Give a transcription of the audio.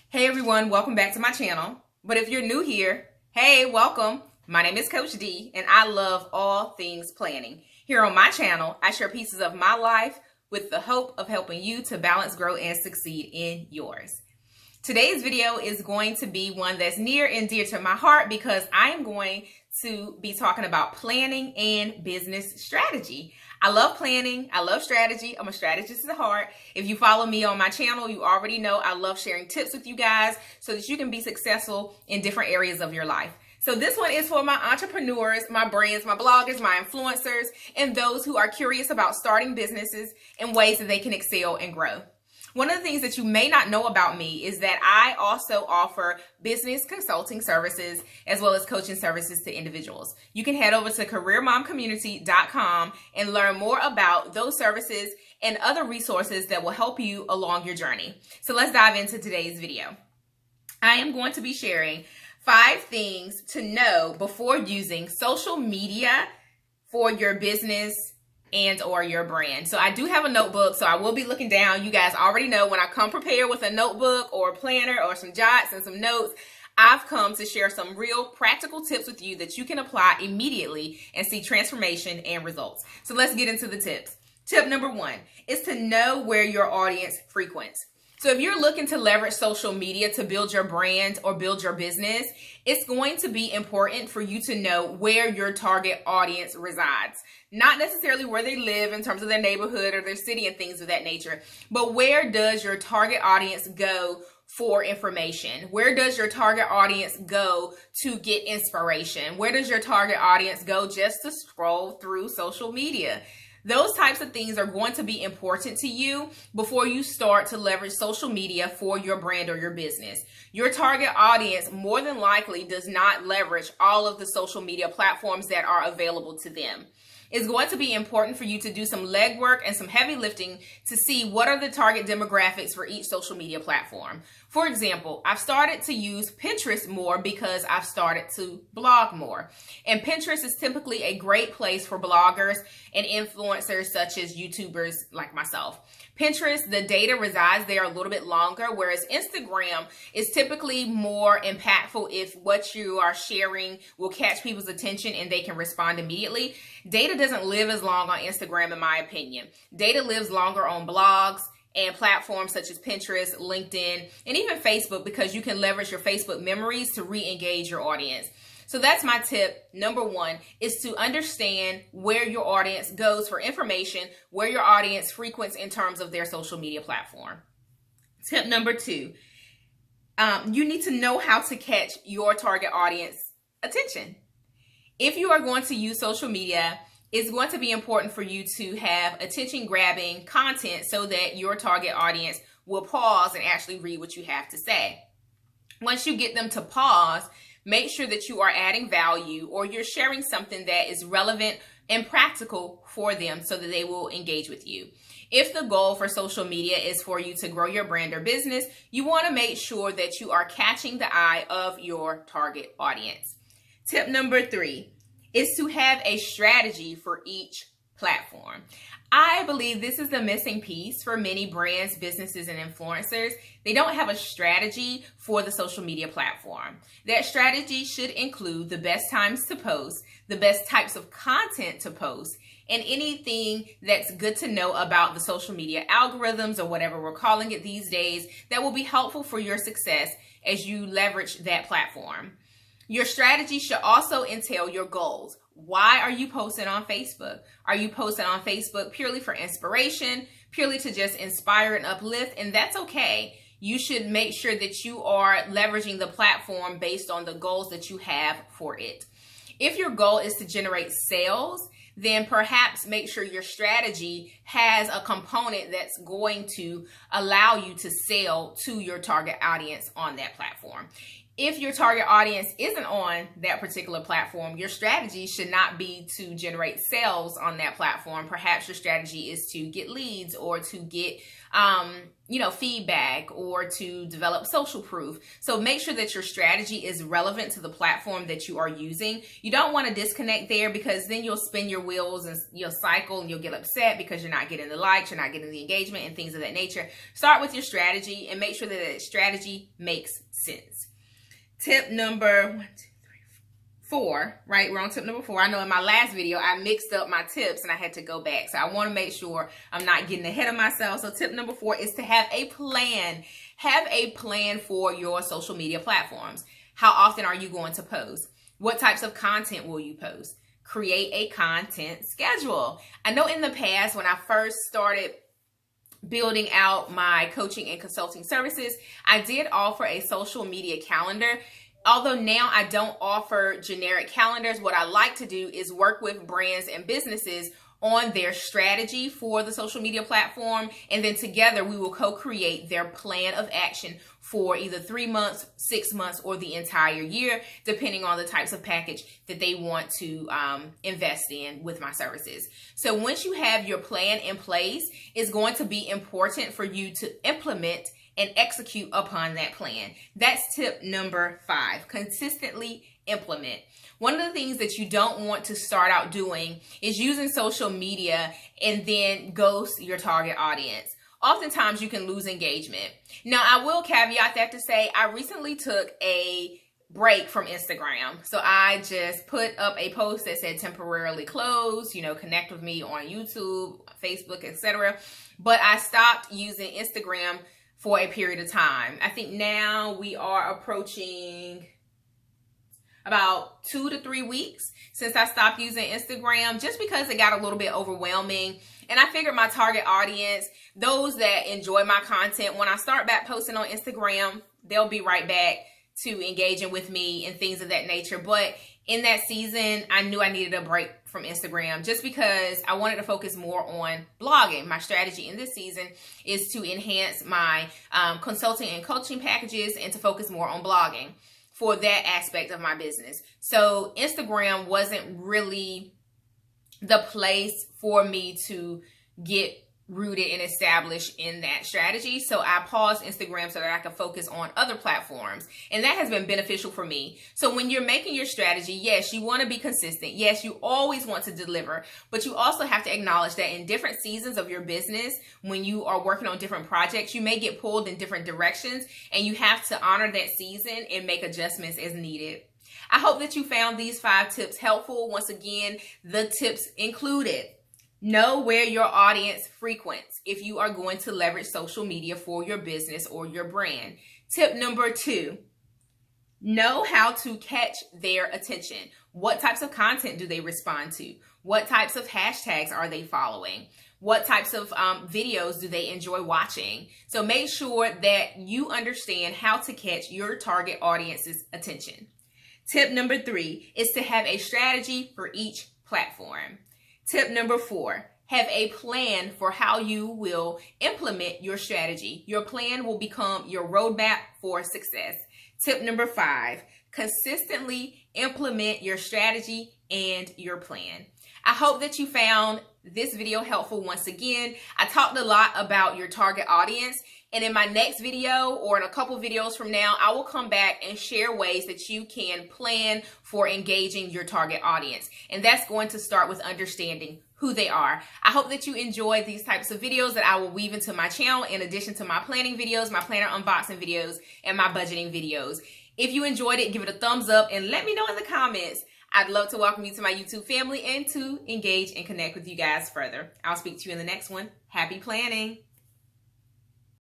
Hey everyone, welcome back to my channel. But if you're new here, hey, welcome. My name is Coach D and I love all things planning. Here on my channel, I share pieces of my life with the hope of helping you to balance, grow, and succeed in yours. Today's video is going to be one that's near and dear to my heart because I am going to be talking about planning and business strategy. I love planning. I love strategy. I'm a strategist at heart. If you follow me on my channel, you already know I love sharing tips with you guys so that you can be successful in different areas of your life. So this one is for my entrepreneurs, my brands, my bloggers, my influencers, and those who are curious about starting businesses in ways that they can excel and grow. One of the things that you may not know about me is that I also offer business consulting services as well as coaching services to individuals. You can head over to careermomcommunity.com and learn more about those services and other resources that will help you along your journey. So let's dive into today's video. I am going to be sharing 5 things to know before using social media for your business and or your brand. So I do have a notebook, so I will be looking down. You guys already know when I come prepared with a notebook or a planner or some jots and some notes, I've come to share some real practical tips with you that you can apply immediately and see transformation and results. So let's get into the tips. Tip number 1 is to know where your audience frequents. So if you're looking to leverage social media to build your brand or build your business, it's going to be important for you to know where your target audience resides. Not necessarily where they live in terms of their neighborhood or their city and things of that nature, but where does your target audience go for information? Where does your target audience go to get inspiration? Where does your target audience go just to scroll through social media? Those types of things are going to be important to you before you start to leverage social media for your brand or your business. Your target audience more than likely does not leverage all of the social media platforms that are available to them. It's going to be important for you to do some legwork and some heavy lifting to see what are the target demographics for each social media platform. For example, I've started to use Pinterest more because I've started to blog more. And Pinterest is typically a great place for bloggers and influencers such as YouTubers like myself. Pinterest, the data resides there a little bit longer, whereas Instagram is typically more impactful if what you are sharing will catch people's attention and they can respond immediately. Data doesn't live as long on Instagram, in my opinion. Data lives longer on blogs and platforms such as Pinterest, LinkedIn, and even Facebook because you can leverage your Facebook memories to re-engage your audience. So that's my tip. Number 1 is to understand where your audience goes for information, where your audience frequents in terms of their social media platform. Tip number 2, you need to know how to catch your target audience attention. If you are going to use social media, it's going to be important for you to have attention-grabbing content so that your target audience will pause and actually read what you have to say. Once you get them to pause, make sure that you are adding value or you're sharing something that is relevant and practical for them so that they will engage with you. If the goal for social media is for you to grow your brand or business, you want to make sure that you are catching the eye of your target audience. Tip number 3 is to have a strategy for each platform. I believe this is the missing piece for many brands, businesses, and influencers. They don't have a strategy for the social media platform. That strategy should include the best times to post, the best types of content to post, and anything that's good to know about the social media algorithms or whatever we're calling it these days that will be helpful for your success as you leverage that platform. Your strategy should also entail your goals. Why are you posting on Facebook? Are you posting on Facebook purely for inspiration, purely to just inspire and uplift? And that's okay. You should make sure that you are leveraging the platform based on the goals that you have for it. If your goal is to generate sales, then perhaps make sure your strategy has a component that's going to allow you to sell to your target audience on that platform. If your target audience isn't on that particular platform, your strategy should not be to generate sales on that platform. Perhaps your strategy is to get leads or to get, feedback or to develop social proof. So make sure that your strategy is relevant to the platform that you are using. You don't want to disconnect there, because then you'll spin your wheels and you'll cycle and you'll get upset because you're not getting the likes, you're not getting the engagement and things of that nature. Start with your strategy and make sure that that strategy makes sense. Tip number 4, right? We're on tip number 4. I know in my last video, I mixed up my tips and I had to go back. So I want to make sure I'm not getting ahead of myself. So tip number 4 is to have a plan. Have a plan for your social media platforms. How often are you going to post? What types of content will you post? Create a content schedule. I know in the past, when I first started building out my coaching and consulting services, I did offer a social media calendar. Although now I don't offer generic calendars, what I like to do is work with brands and businesses on their strategy for the social media platform. And then together we will co-create their plan of action for either 3 months, 6 months, or the entire year, depending on the types of package that they want to invest in with my services. So once you have your plan in place, it's going to be important for you to implement and execute upon that plan. That's tip number 5, consistently implement. One of the things that you don't want to start out doing is using social media and then ghost your target audience. Oftentimes you can lose engagement. Now, I will caveat that to say I recently took a break from Instagram. So I just put up a post that said temporarily closed, connect with me on YouTube, Facebook, etc. But I stopped using Instagram for a period of time. I think now we are approaching about 2 to 3 weeks since I stopped using Instagram, just because it got a little bit overwhelming. And I figured my target audience, those that enjoy my content, when I start back posting on Instagram, they'll be right back to engaging with me and things of that nature. But in that season, I knew I needed a break from Instagram just because I wanted to focus more on blogging. My strategy in this season is to enhance my consulting and coaching packages and to focus more on blogging for that aspect of my business. So Instagram wasn't really the place for me to get rooted and established in that strategy. So I paused Instagram so that I could focus on other platforms. And that has been beneficial for me. So when you're making your strategy, yes, you want to be consistent. Yes, you always want to deliver, but you also have to acknowledge that in different seasons of your business, when you are working on different projects, you may get pulled in different directions, and you have to honor that season and make adjustments as needed. I hope that you found these 5 tips helpful. Once again, the tips included: know where your audience frequents if you are going to leverage social media for your business or your brand. Tip number 2, know how to catch their attention. What types of content do they respond to? What types of hashtags are they following? What types of videos do they enjoy watching? So make sure that you understand how to catch your target audience's attention. Tip number 3 is to have a strategy for each platform. Tip number 4, have a plan for how you will implement your strategy. Your plan will become your roadmap for success. Tip number 5, consistently implement your strategy and your plan. I hope that you found this video helpful. Once again, I talked a lot about your target audience, and in my next video or in a couple videos from now, I will come back and share ways that you can plan for engaging your target audience. And that's going to start with understanding who they are. I hope that you enjoy these types of videos that I will weave into my channel, in addition to my planning videos, my planner unboxing videos, and my budgeting videos. If you enjoyed it, give it a thumbs up and let me know in the comments. I'd love to welcome you to my YouTube family and to engage and connect with you guys further. I'll speak to you in the next one. Happy planning.